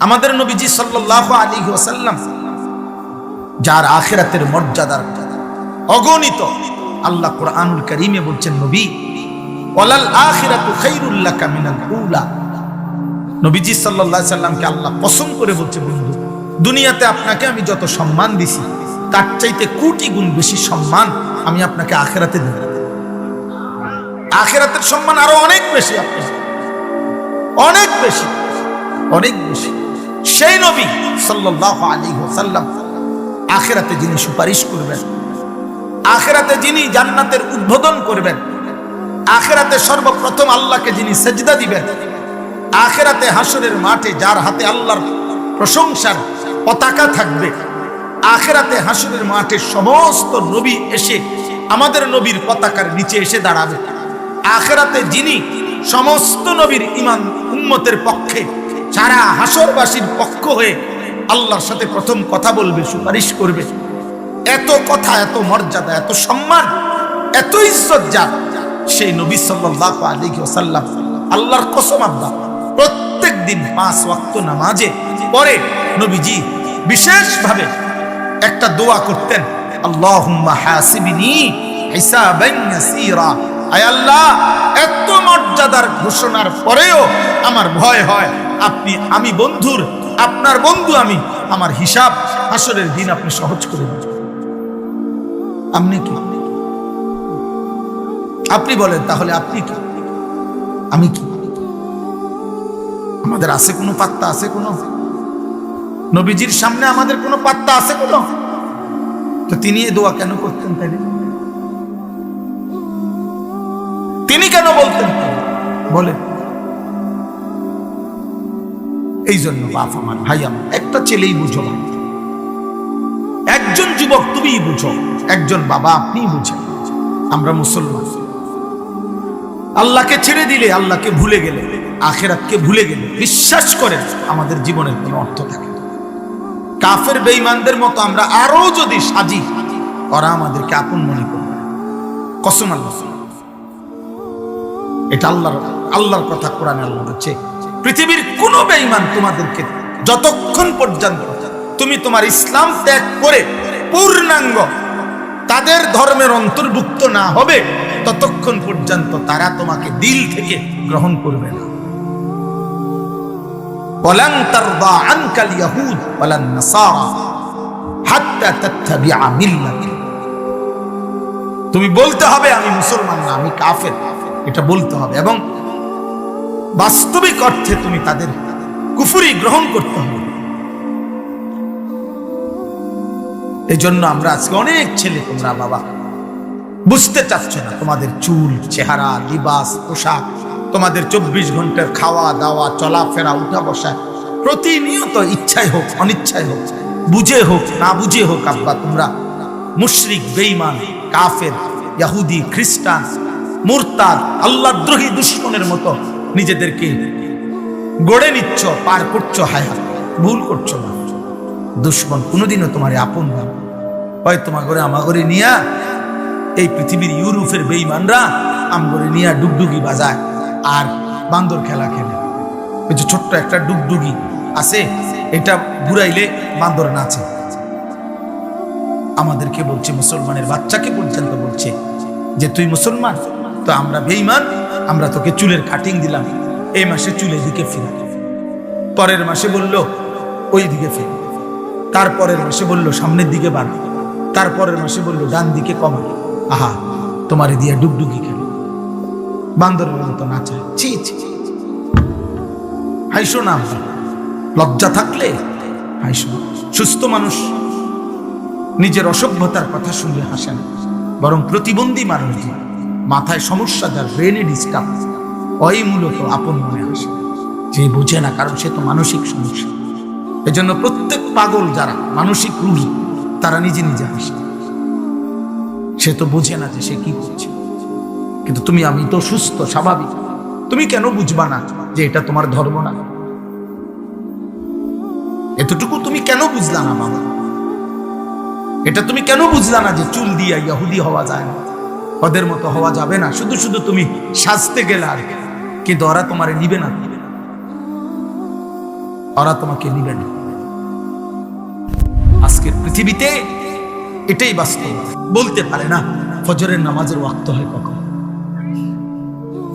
আমাদের নবীজি সাল্লাল্লাহু আলাইহি ওয়াসাল্লাম যার আখিরাতের মর্যাদার অগণিত, আল্লাহ কোরআনুল কারীমে বলছেন, নবী ওয়ালাল আখিরাতু খায়রুল লাকা মিনাল উলা। নবীজি সাল্লাল্লাহু আলাইহি সাল্লামকে আল্লাহ পছন্দ করে বলছে, বন্ধু, দুনিয়াতে আপনাকে আমি যত সম্মান দিছি তার চাইতে কোটি গুণ বেশি সম্মান আমি আপনাকে আখিরাতে দেব। আখিরাতের সম্মান আরো অনেক বেশি, অনেক বেশি, অনেক বেশি। সেই নবী সাল্লাল্লাহু আলাইহি ওয়াসাল্লাম আখিরাতে যিনি সুপারিশ করবেন, আখিরাতে যিনি জান্নাতের উদ্বোধন করবেন, আখিরাতে সর্বপ্রথম আল্লাহকে যিনি সেজদা দিবেন, আখিরাতে হাসরের মাঠে যার হাতে আল্লাহর প্রশংসার পতাকা থাকবে, আখিরাতে হাসরের মাঠে সমস্ত নবী এসে আমাদের নবীর পতাকার নিচে এসে দাঁড়াবে, আখিরাতে যিনি সমস্ত নবীর ঈমান উম্মতের পক্ষে সারা হাসরবাসীর পক্ষ হয়ে আল্লাহর সাথে প্রথম কথা বলবে, সুপারিশ করবে, এত কথা, এত মর্যাদা, এত সম্মান, এত ইজ্জত যার, সেই নবী সাল্লাল্লাহু আলাইহি ওয়াসাল্লাম আল্লাহর কসম আল্লাহ প্রত্যেক দিন 5 ওয়াক্ত নামাজে পরে নবীজি বিশেষভাবে একটা দোয়া করতেন, আল্লাহুম্মা হাসিবনি হিসাবান ইয়াসীরা। আয় আল্লাহ, এত মর্যাদার ঘোষণার পরেও আমার ভয় হয় আমি বন্ধুর, আপনার বন্ধু আমি, আমার হিসাব হাসরের দিন আপনি সহজ করে দেন। আপনি কি? আপনি বলেন তাহলে আপনি কি, আমি কি? আমাদের আছে কোনো পাত্তা? আছে কোনো? নবীজির সামনে আমাদের কোনো পাত্তা আছে কোনো? তো তিনি এই দোয়া কেন করতেন? তাইলে তিনি কেন বলতেন? বলে এই জন্য বাপ আমার, ভাই আমার, একটা ছেলেই বুঝো, একজন যুবক তুমি বুঝো, একজন বাবা আপনি বুঝেন। আমরা মুসলমান, আল্লাহকে ছেড়ে দিলে, আল্লাহকে ভুলে গেলে, আখিরাতকে ভুলে গেলে, বিশ্বাস করেন আমাদের জীবনের কোনো অর্থ থাকে না। কাফের বেঈমানদের মতো আমরা আরো যদি সাজি, ওরা আমাদেরকে আপন মনে করবে। কসম আল্লাহ, এটা আল্লাহর কথা কোরআনে আল্লাহ বলছে, পৃথিবীর কোন বেঈমান তোমাদেরকে যতক্ষণ পর্যন্ত তুমি তোমার ইসলাম ত্যাগ করে পূর্ণাঙ্গ তাদের ধর্মের অন্তর্ভুক্ত না হবে, ততক্ষণ পর্যন্ত তারা তোমাকে দিল থেকে গ্রহণ করবে না। ওয়ালান তারদা আনকাল ইয়াহুদ ওয়ালান নাসারা হাত্তা তাত্তাবিআ মিল্লাতি। তুমি বলতে হবে আমি মুসলমান না, আমি কাফের, এটা বলতে হবে, এবং বাস্তবিক অর্থে তুমি তাদের কুফরি গ্রহণ করতে হবে। এই জন্য আমরা আজকে অনেক ছেলে, তোমরা বাবা বুঝতে চাচ্ছ না, তোমাদের চুল, চেহারা, লিবাস, পোশাক, তোমাদের 24 ঘন্টার খাওয়া দাওয়া, চলাফেরা, উঠা বসা, প্রতিনিয়ত ইচ্ছায় হোক অনিচ্ছায় হোক, বুঝে হোক না বুঝে হোক, আব্বা তোমরা মুশরিক, বেঈমান, কাফের, ইহুদি, খ্রিস্টান, মুরতাদ, আল্লাহদ্রোহী দুশমনের মতো নিজেদেরকে গড়ে নিচ্ছ, পার করছো হায়াত। ভুল করছো না। দুশমন কোনোদিনও তোমার আপন না হয়। তোমাগরে আমাগরে নিয়া এই পৃথিবীর ইউরোপের বেঈমানরা আমগরে নিয়া ডুগডুগি বাজায় আর বান্দর খেলা খেলে। ওই যে ছোট্ট একটা ডুগডুগি আছে, এটা ঘুরাইলে বান্দর নাচে। আমাদেরকে বলছে, মুসলমানের বাচ্চাকে পর্যন্ত বলছে যে তুই মুসলমান, তো আমরা বেঈমান, আমরা তোকে চুলের কাটিং দিলাম, এই মাসে চুলের দিকে ফিরা, পরের মাসে বলল ওই দিকে ফিরা, তারপরের মাসে বলল সামনের দিকে বাড়, তারপরের মাসে বলল ডান দিকে কমা। আহা, তোমারে দিয়া ডুগডুগি খেল, বান্দরের মতো নাচায়। ছি ছি, হাইসো না, লজ্জা থাকলে হাইসো। সুস্থ মানুষ নিজের অসভ্যতার কথা শুনলে হাসে না, বরং প্রতিবন্ধী মানুষ, মাথায় সমস্যা, যার ব্রেনে ডিস্টার্ব, ওই মূলত আপন মনে হাসে। যে বুঝে না, কারণ সে তো মানসিক সমস্যা। এজন্য প্রত্যেক পাগল যারা মানসিক রোগী, তারা নিজে নিজে হাসে। সে তো বুঝে না যে সে কি করছে। কিন্তু তুমি, আমি তো সুস্থ স্বাভাবিক, তুমি কেন বুঝবা না যে এটা তোমার ধর্ম না? এতটুকু তুমি কেন বুঝলা না বাবা? এটা তুমি কেন বুঝলা না যে চুল দিয়া ইহুদি হওয়া যায় না, ওদের মতো হওয়া যাবে না? শুধু শুধু তুমি সাজতে গেলে আর কিন্তু ওরা তোমারে নিবে না। ওরা তোমাকে নিবে না। আজকের পৃথিবীতে এটাই বাস্তব। বলতে পারে না ফজরের নামাজের ওয়াক্ত হয় কখন।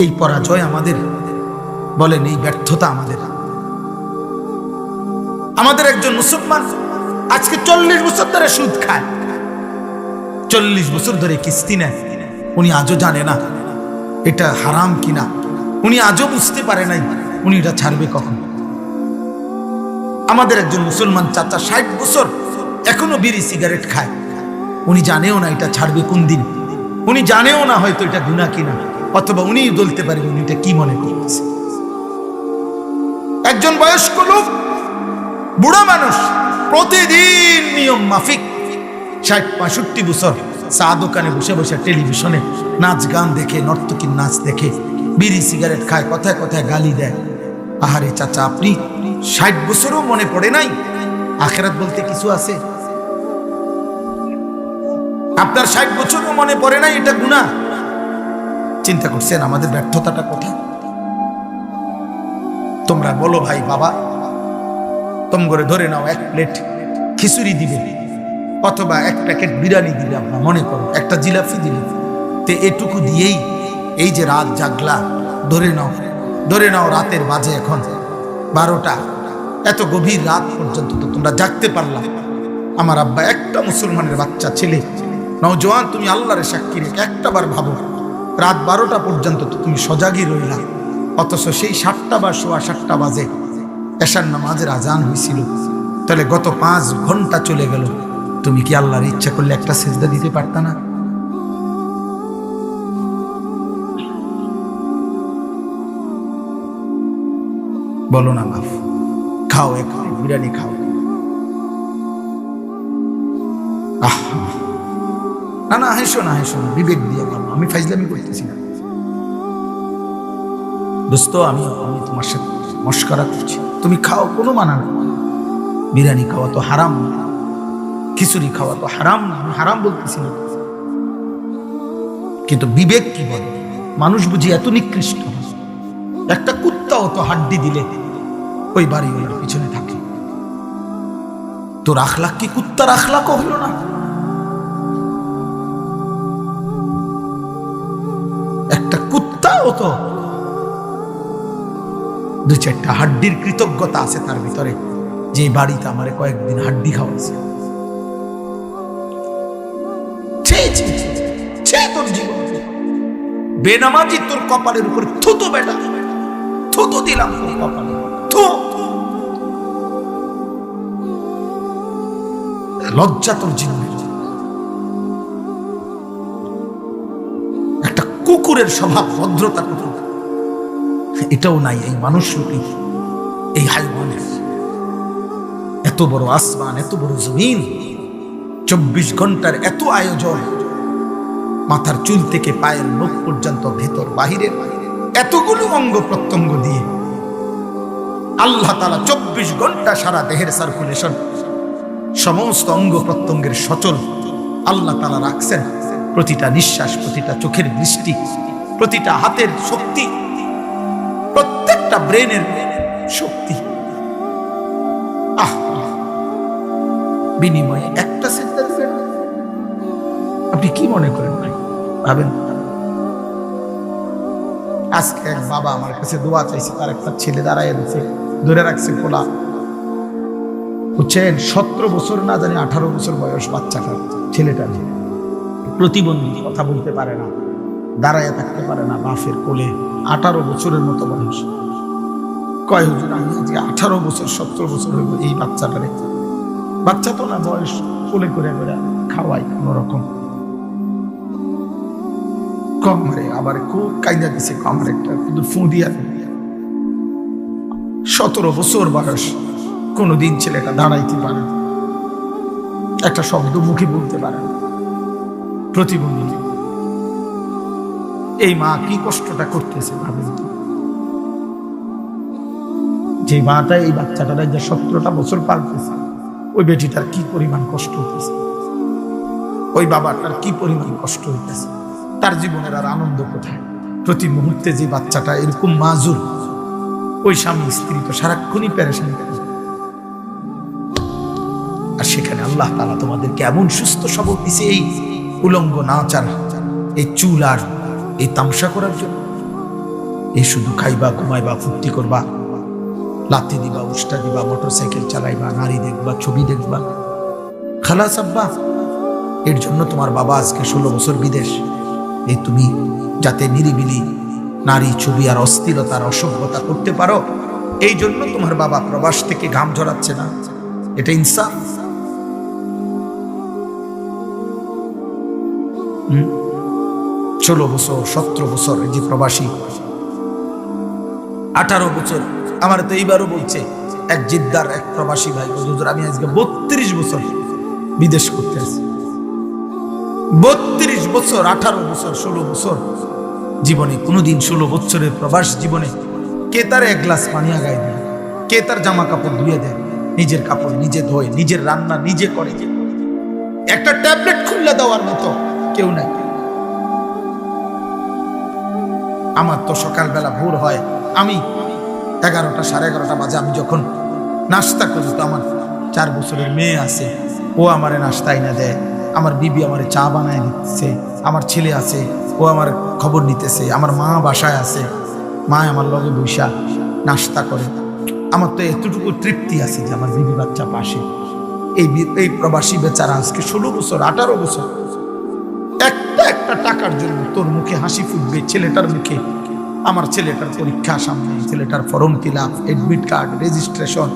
এই পরাজয় আমাদের, বলেন এই ব্যর্থতা আমাদের। আমাদের একজন মুসলমান আজকে 40 বছর ধরে সুদ খায়, 40 বছর ধরে কিস্তি নেয়। উনি আজও জানে না এটা হারাম কিনা, উনি আজও বুঝতে পারে নাই উনি এটা ছাড়বে কখন। আমাদের একজন মুসলমান চাচা 60 বছর এখনো বিড়ি সিগারেট খায়, উনি জানেও না এটা ছাড়বে কোন দিন, উনি জানেও না হয়তো এটা গুনাহ কিনা, অথবা উনি বলতে পারেন উনি এটা কি মনে করছে। একজন বয়স্ক লোক, বুড়া মানুষ, প্রতিদিন নিয়ম মাফিক 60-65 বছর চা দোকানে বসে বসে টেলিভিশনে নাচ গান দেখে, নর্তকীর নাচ দেখে, বিড়ি সিগারেট খায়, কথায় কথায় গালি দেয়। আহারে চাচা, আপনি 60 বছরও মনে পড়ে নাই আখিরাত বলতে কিছু আছে? আপনার 60 বছরও মনে পড়ে নাই এটা গুনাহ? চিন্তা করছেন আমাদের ব্যর্থতাটা কোথায়? তোমরা বলো ভাই বাবা, তোম করে ধরে নাও 1 প্লেট খিচুড়ি দিবে অথবা 1 প্যাকেট বিরিয়ানি দিবে, আপনার মনে করো একটা জিলাপি দিলে, তে এটুকু দিয়েই এই যে রাত জাগলা, ধরে নাও রাতের বাজে এখন 12টা, এত গভীর রাত পর্যন্ত তো তোমরা জাগতে পারলাম। আমার আব্বা একটা মুসলমানের বাচ্চা ছেলে, নওজোয়ান, তুমি আল্লাহরে সাক্ষী রেখে একটাবার ভাবো, রাত 12টা পর্যন্ত তো তুমি সজাগই রইলা, অথচ সেই 7টা বা 7:15 বাজে এশার নামাজের আজান হয়েছিল। তাহলে গত 5 ঘন্টা চলে গেল, তুমি কি আল্লাহর ইচ্ছা করলে একটা সিজদা দিতে পারতা না? বলো না মাফ, খাও, এক বিরিয়ানি খাও। না হেসো না, বিবেক দিয়ে বলো, আমি ফাইজলামি করতেছি না দোস্ত, আমি তোমার সাথে মস্করা করছি। তুমি খাও, কোনো মানা নেই। বিরিয়ানি খাওয়া তো হারাম, খিচুড়ি খাওয়া তো হারাম, আমি হারাম বলতেছি না। কিন্তু বিবেক কি বলে? মানুষ বুঝি এত নিকৃষ্ট? একটা কুত্তাও তো হাড্ডি দিলে ওই বাড়িওয়ালার পিছনে থাকে। তোর আখলাক কি কুত্তার আখলাকও হলো না? একটা কুত্তাও তো 2-4টা হাড্ডির কৃতজ্ঞতা আছে তার ভিতরে, যে বাড়িতে আমারে কয়েকদিন হাড্ডি খাওয়াইছে। তোর জীবন বেনামাজি, তোর কপালের উপর থুতু, বেটা থুতু দিলাম তোর কপালে, লজ্জা তোর জীবনে। একটা কুকুরের স্বভাব, ভদ্রতা কোথাও এটাও নাই এই মানুষ রূপী এই হাইওয়ানের। এত বড় আসমান, এত বড় জমিন, 24 ঘন্টার এত আয়োজন, মাথার চুল থেকে পায়ের নখ পর্যন্ত, ভেতর বাহিরের এতগুলো অঙ্গ প্রত্যঙ্গ দিয়ে আল্লাহ তাআলা 24 ঘন্টা সারা দেহের সার্কুলেশন, সমস্ত অঙ্গ প্রত্যঙ্গের সচল আল্লাহ তাআলা রাখছেন। প্রতিটা নিঃশ্বাস, প্রতিটা চোখের দৃষ্টি, প্রতিটা হাতের শক্তি, প্রত্যেকটা ব্রেনের শক্তি, বিনিময়ে একটা সিজদা দিবেন। আপনি কি মনে করেন ভাই? ভাবেন। আজকে এক বাবা আমার কাছে দোয়া চাইছে, তার একটা ছেলে দাঁড়ায় দিচ্ছে, ধরে রাখছে কোলা, বুঝছেন? 17 বছর না জানি 18 বছর বয়স বাচ্চাটা, ছেলেটা প্রতিবন্ধী, কথা বলতে পারে না, দাঁড়ায় থাকতে পারে না বাপের কোলে, 18 বছরের মতো বয়স। কয় হুজুর, আমি যে 18 বছর 17 বছর হইব এই বাচ্চাটারে, বাচ্চা তো না, বয়স, কোলে করে খাওয়াই কোন রকম। কমরে আবার খুব কাইদা দিছে, কমরে একটা কিন্তু ফু দিয়া। 17 বছর বয়স, কোনদিন ছেলেটা দাঁড়াইতে পারে না, একটা শব্দ মুখে বলতে পারে না, প্রতিবন্ধী। এই মা কি কষ্টটা করতেছে ভাবেন তো। যে মাটা এই বাচ্চাটারা যে 17টা বছর পালতেছে, ওই বেটিটার কি পরিমাণ কষ্ট হইতেছে, ওই বাবাটার কি পরিমাণ কষ্ট হইতেছে, তার জীবনের আর আনন্দ কোথায়? প্রতি মুহূর্তে যে বাচ্চাটা এরকম মাজুর, ওই স্বামী স্ত্রী তো সারাক্ষণই পেরেশানি করে। আর সেখানে আল্লাহ তাআলা তোমাদেরকে এমন সুস্থ সবল দিছে এই উলঙ্গ নাচার, এই চুল আর এই তামসা করার জন্য। এই শুধু খাইবা, ঘুমাইবা, ফুর্তি করবা, লাথি দিবা, উষ্টা দিবা, মোটরসাইকেল চালাইবা, নারী দেখবা, ছবি দেখবা, খালাস আব্বা। এর জন্য তোমার বাবা আজকে 16 বছর বিদেশ। এই তুমি যাতে নিরিবিলি নারী, ছবি আর অস্থিরতার অসভ্যতা করতে পারো, এই জন্য তোমার বাবা প্রবাস থেকে ঘাম ঝরাচ্ছে না। এটা ইনসাফ। 16 বছর, 17 বছর এই যে প্রবাসী, 18 বছর। আমার তো এইবারও বলছে এক জিদ্দার এক প্রবাসী ভাই, হুজুর আমি আজকে 32 বছর বিদেশ করতে আছি। 32 বছর, 18 বছর, 16 বছর জীবনে কোনোদিন 16 বছরের প্রবাস জীবনে কে তার এক গ্লাস পানি আগায় দেয়, কে তার জামা কাপড় ধুয়ে দেয়, নিজের কাপড় নিজে ধোয়, নিজের রান্না নিজে করে, একটা ট্যাবলেট খুলে দেওয়ার মতো কেউ নাই। আমার তো সকালবেলা ভোর হয়, আমি 11টা সাড়ে 11টা বাজে আমি যখন নাস্তা করি, তো আমার 4 বছরের মেয়ে আছে, ও আমারে নাস্তা এনে দেয়, আমার বিবি আমারে চা বানায় দিচ্ছে, আমার ছেলে আছে ও আমার খবর নিতেছে, আমার মা বাসায় আছে, মা আমার লগে বৈশা নাস্তা করে। আমার তো এতটুকু তৃপ্তি আছে যে আমার বিবি বাচ্চা পাশে। এই প্রবাসী বেচারা আজকে 16 বছর, 18 বছর, একটা টাকার জন্য তোর মুখে হাসি ফুটবে, ছেলেটার মুখে। আমার ছেলেটার পরীক্ষা সামনে, ছেলেটার form fill up, admit card, registration,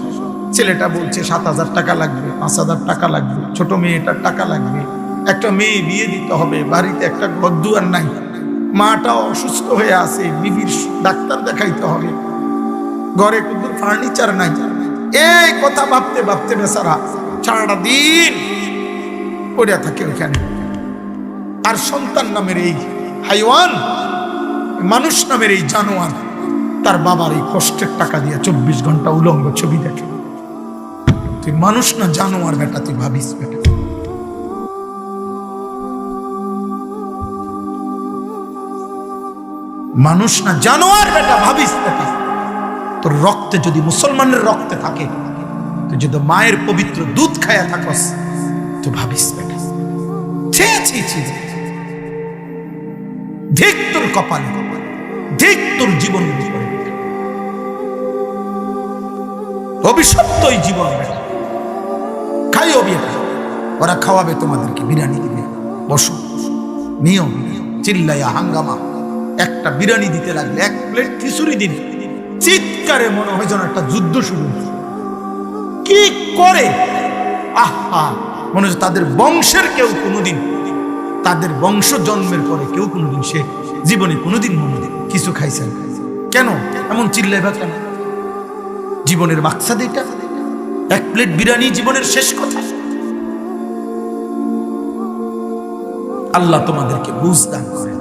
ছেলেটা বলছে 7,000 টাকা লাগবে, 5,000 টাকা লাগবে, ছোট মেয়েটার টাকা লাগবে, একটা মেয়ে বিয়ে দিতে হবে, বাড়িতে একটা ঘর দুয়ার নাই, মাটাও অসুস্থ হয়ে আছে, বিবির ডাক্তার দেখাইতে হবে, ঘরে কোনো ফার্নিচার নাই। এই কথা ভাবতে ভাবতে বেচারা সারাটা দিন পড়ে থাকে ওইখানে। আর সন্তান নামের এই হাইওয়ান, মানুষ নামের এই জানোয়ার তার বাবার এই কষ্টের টাকা দিয়ে 24 ঘন্টা উলঙ্গ ছবি দেখে। তুই মানুষ না জানোয়ার বেটা, তুই ভাবিস বেটা। মানুষ না জানোয়ার বেটা, ভাবিস বেটা। তোর রক্তে যদি মুসলমানের রক্তে থাকে, তুই যদি মায়ের পবিত্র দুধ খায়া থাকস, তুই ভাবিস বেটা। ধিক তোর কপালে, ধিক তোর জীবন, অভিশপ্ত এই জীবন বেটা। খাইও বেটা, ওরা খাওয়াবে তোমাদেরকে, বিরিয়ানি দিবে, বসো নিও, চিল্লাইয়া হাঙ্গামা। একটা বিরিয়ানি দিতে লাগলে, 1 প্লেট খিচুড়ি দিন, চিৎকারে মনে হয় যেন একটা যুদ্ধ শুরু হয়েছে। কি করে আহা, মনে হচ্ছে তাদের বংশের কেউ কোনোদিন, তাদের বংশ জন্মের পরে কেউ কোনোদিন সে জীবনে কোনোদিন মনে কিছু খাইছেন। কেন এমন চিল্লাইবা কেন? জীবনের মাকসাদ এটা, 1 প্লেট বিরিয়ানি জীবনের শেষ কথা। আল্লাহ তোমাদেরকে বুঝ দান করেন।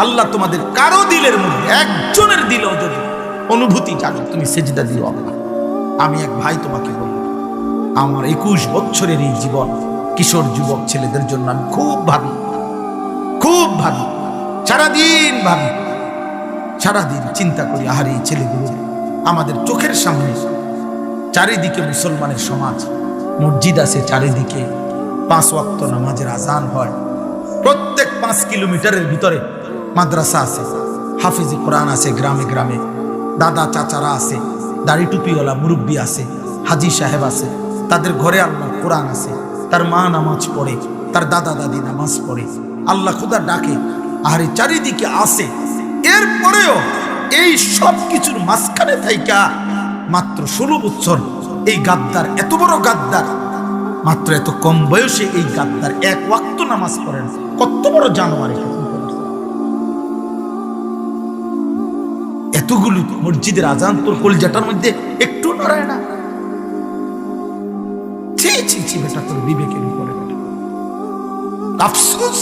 আল্লাহ তোমাদের কারো দিলের মধ্যে একজনের দিলেও যদি অনুভূতি জাগে, তুমি সেজদা দিও আল্লাহ। আমি এক ভাই তোমাকে বলব, আমার 21 বছরের এই জীবন, কিশোর যুবক ছেলেদের জন্য আমি খুব ভাবি, খুব ভাবি, সারাদিন ভাবি, সারাদিন চিন্তা করি। আহারে এই ছেলেগুলো আমাদের চোখের সামনে, চারিদিকে মুসলমানের সমাজ, মসজিদ আছে চারিদিকে, 5 ওয়াক্ত নামাজের আজান হয়, প্রত্যেক 5 কিলোমিটারের ভিতরে মাদ্রাসা আছে, হাফিজি কোরআন আছে, গ্রামে গ্রামে দাদা চাচারা আছে, দাড়ি টুপিওয়ালা মুরব্বী আছে, হাজি সাহেব আছে, তাদের ঘরে আল্লাহ কোরআন আছে, তার মা নামাজ পড়ে, তার দাদা দাদি নামাজ পড়ে, আল্লাহ খুদা ডাকে, আরে চারিদিকে আছে। এরপরেও এই সব কিছুর মাঝখানে থাইকা মাত্র 16 বছর এই গাদ্দার, এত বড় গাদ্দার, মাত্র এত কম বয়সে এই গাদ্দার 1 ওয়াক্ত নামাজ পড়েন। কত বড় জানোয়ার! এতগুলো মসজিদের আজান তোর কলজাটার মধ্যে একটু নড়ায় না? ছি ছি ছি বেটা, তোর বিবেকের উপরে আফসোস।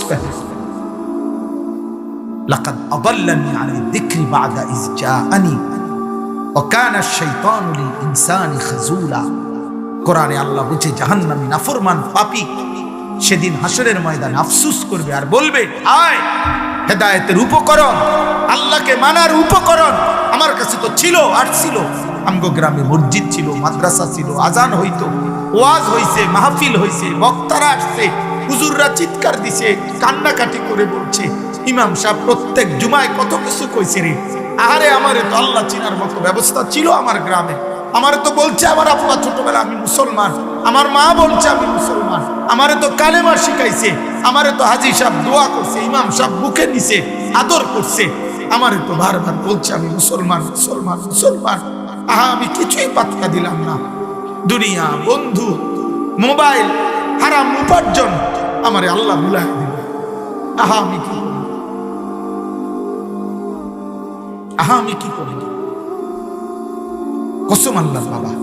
লাকাদ আদাল্লানি আনি যিকরি বাদা ইজ জাআনি ওয়া কানা আশ-শাইতানু লিল ইনসানি খাযুলা। কোরআনে আল্লাহ বলছে, জাহান্নামী নাফরমান পাপী সেদিন হাসরের ময়দানে আফসোস করবে আর বলবে, হায় হেদায়েতের উপকরণ, আল্লাহকে মানার উপকরণ আমার কাছে তো ছিল, আর ছিল, আমগো গ্রামে মসজিদ ছিল, মাদ্রাসা ছিল, আজান হইতো, ওয়াজ হইছে, মাহফিল হইছে, বক্তারা আসছে, হুজুররা চিৎকার দিছে, কান্নাকাটি করে বলছে, ইমাম সাহেব প্রত্যেক জুমায় কত কিছু কইছে রে। আরে আমারে তো আল্লাহ চিনার মতো ব্যবস্থা ছিল আমার গ্রামে। আমারে তো বলছে আমার আব্বা ছোটবেলা আমি মুসলমান, আমার মা বলছে আমি মুসলমান, আমারে তো কালেমা শিখাইছে, আমারে তো হাজী সাহেব দোয়া করছে, ইমাম সাহেব বুকে নিছে, আদর করছে, আমারে তো বারবার বলছে আমি মুসলমান মুসলমান মুসলমান। আমি কিছুই পাত্তা দিলাম না। দুনিয়া, বন্ধু, মোবাইল, হারাম উপার্জন আমারে আল্লাহ ভুলাই দিল। আমি কি করি? আমি কি করি? কসম আল্লাহ বাবা,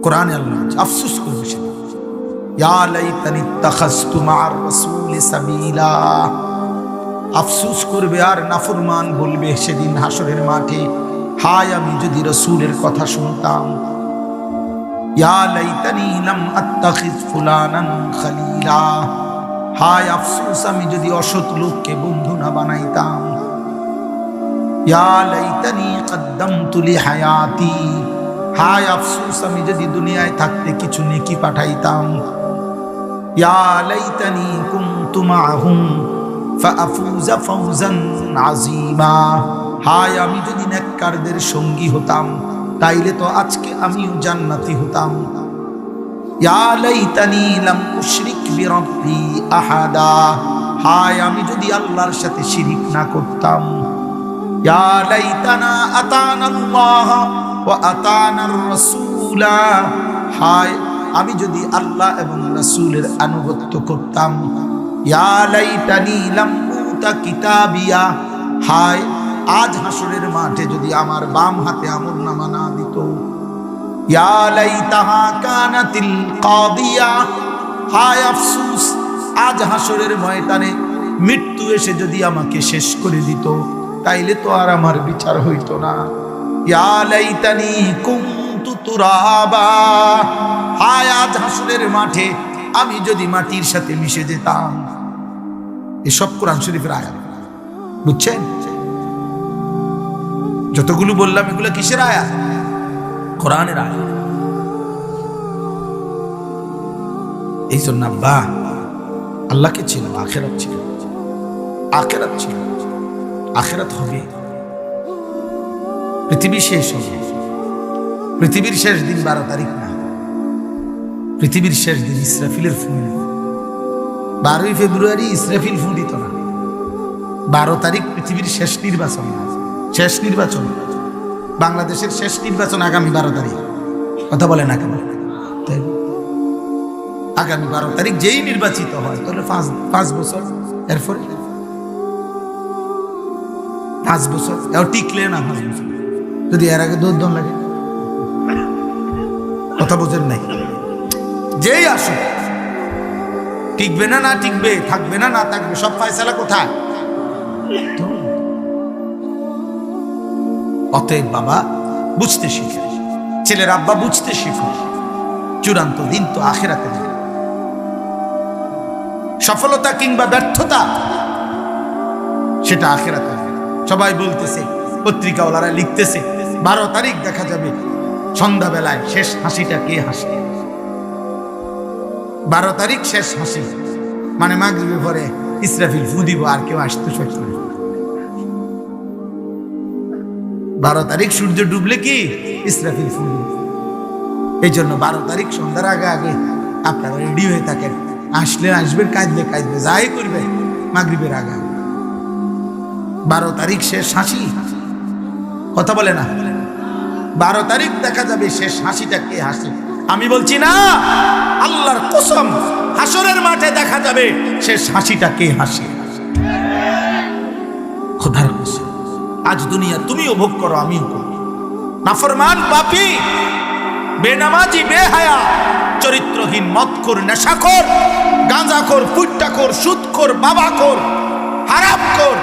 কোরআনে আল্লাহ আফসোস করবে সে, ইয়া লাইতানি ইত্তাখাযতু মা'আর রাসূলি সাবিলা। আফসোস করবে আর নাফরমান বলবে সেদিন হাসরের মাঠে, হায় আমি যদি রাসূলের কথা শুনতাম। ইয়া লাইতানি লাম আত্তাখিয ফুলানান খলিলা। হায় আফসোস আমি যদি অসৎ লোককে বন্ধু না বানাইতাম। ইয়া লাইতানি কদ্দামতু লিহায়াতি। হায় আফসোস আমি যদি দুনিয়ায় থাকতে কিছু নেকি পাঠাইতাম। ইয়া লাইতানি কুনতু মা'হুম ফাআফুযা ফাওজান আযীমা। হায় আমি যদি নেককারদের সঙ্গী হতাম, তাইলে তো আজকে আমিও জান্নাতি হতাম। ইয়া লাইতানি লাম উশরিক বিরাব্বি আহাদা। হায় আমি যদি আল্লাহর সাথে শিরিক না করতাম। ইয়া লাইতানা আতানাল্লাহ ওয়া আতানার রাসূলা। হায় আমি যদি আল্লাহ এবং রাসূলের আনুগত্য করতাম। ইয়া লাইতানি লাম উতা কিতাবিয়া। হায় আজ হাসরের মাঠে যদি আমার বাম হাতে আমলনামা না দিত। ইয়া লাইতাহা কানাতিল কাদিয়া। হায় আফসোস আজ হাসরের ময়দানে মৃত্যু এসে যদি আমাকে শেষ করে দিত, তাইলে তো আর আমার বিচার হইতো না। ইয়া লাইতানি কুনতু তুরাবা। হায় আজ হাসরের মাঠে আমি যদি মাটির সাথে মিশে যেতাম। এসব কোরআন শরীফের আয়াত, বুঝছেন? যতগুলো বললাম এগুলো কিসের আয়াত? কোরআনের আয়াত। এই জন্য আব্বা আল্লাহকে ছিল, আখিরাত ছিল, আখিরাত ছিল, আখিরাত হবে। পৃথিবী শেষ হবে। পৃথিবীর শেষ দিন 12 তারিখ না, পৃথিবীর শেষ দিন ইসরাফিলের ফুল। 12ই ফেব্রুয়ারি ইসরাফিল ফুটিত না। 12 তারিখ পৃথিবীর শেষ নির্বাচন। শেষ নির্বাচন, বাংলাদেশের শেষ নির্বাচন আগামী 12 তারিখ। কথা বলে না কেন? আগামী 12 তারিখ যেই নির্বাচিত হয়, তাহলে 5 বছর, এরপরে 5 বছর এও টিকলে না। 5 বছর যদি এর আগে দৌড় লাগে, কথা বোঝেন নাই? যেই আসুক, টিকবে না না টিকবে, থাকবে না না থাকবে, সব ফয়সালা কোথায়? অতএব বাবা বুঝতে শিখে, ছেলের আব্বা বুঝতে শিখো, চূড়ান্ত দিন তো আখিরাতে। সফলতা কিংবা ব্যর্থতা সেটা আখিরাতে। সবাই বলতেছে, পত্রিকাওয়ালারা লিখতেছে 12 তারিখ দেখা যাবে সন্ধ্যাবেলায় শেষ হাসিটা কে হাসে। 12 তারিখ শেষ হাসি মানে মাগরিবের পরে ইসরাফিল ফু দিব, আর কেউ আসতে সহ্য না। 12 তারিখ সূর্য ডুবলে কি ইসরাফিল ফু দিব। এই জন্য 12 তারিখ সন্ধ্যার আগে আগে আপনারা রেডি হয়ে থাকেন। আসলে আসবেন, কাঁদলে কাঁদবে, যাই করবে মাগরিবের আগে। 12 তারিখ শেষ হাসি, কথা বলে না? 12 তারিখ দেখা যাবে শেষ হাসিটা কে হাসে। আমি বলছি না, আল্লাহর কসম হাসরের মাঠে দেখা যাবে শেষ হাসিটা কে হাসে। খোদার কসম, আজ দুনিয়া তুমিও ভোগ করো, আমিও করি। নাফরমান, পাপী, বেনামাজি, বেহায়া, চরিত্রহীন, মদখোর, নেশাখোর, গাঁজাখোর, ফুট্টাখোর, সুদখোর, বাবাখোর, হারামখোর,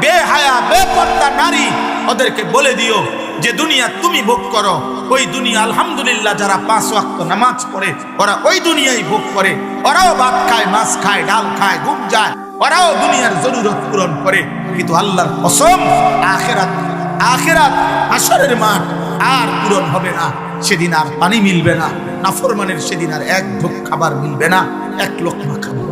বেহায়া, বেপর্দা নারী, ওদেরকে বলে দিও যে দুনিয়া তুমি ভোগ করো, ওই দুনিয়া আলহামদুলিল্লাহ যারা 5 ওয়াক্ত নামাজ পড়ে ওরা ওই দুনিয়ায় ভোগ করে। ওরাও ভাত খায়, মাছ খায়, ডাল খায়, ঘুম যায়, ওরাও দুনিয়ার জরুরত পূরণ করে। কিন্তু আল্লাহর কসম আখিরাত আখিরাত হাসরের মাঠ আর পূরণ হবে না, সেদিন আর পানি মিলবে না, নাফরমানের সেদিন আর এক ঢোক খাবার মিলবে না, এক লোকমা খাবার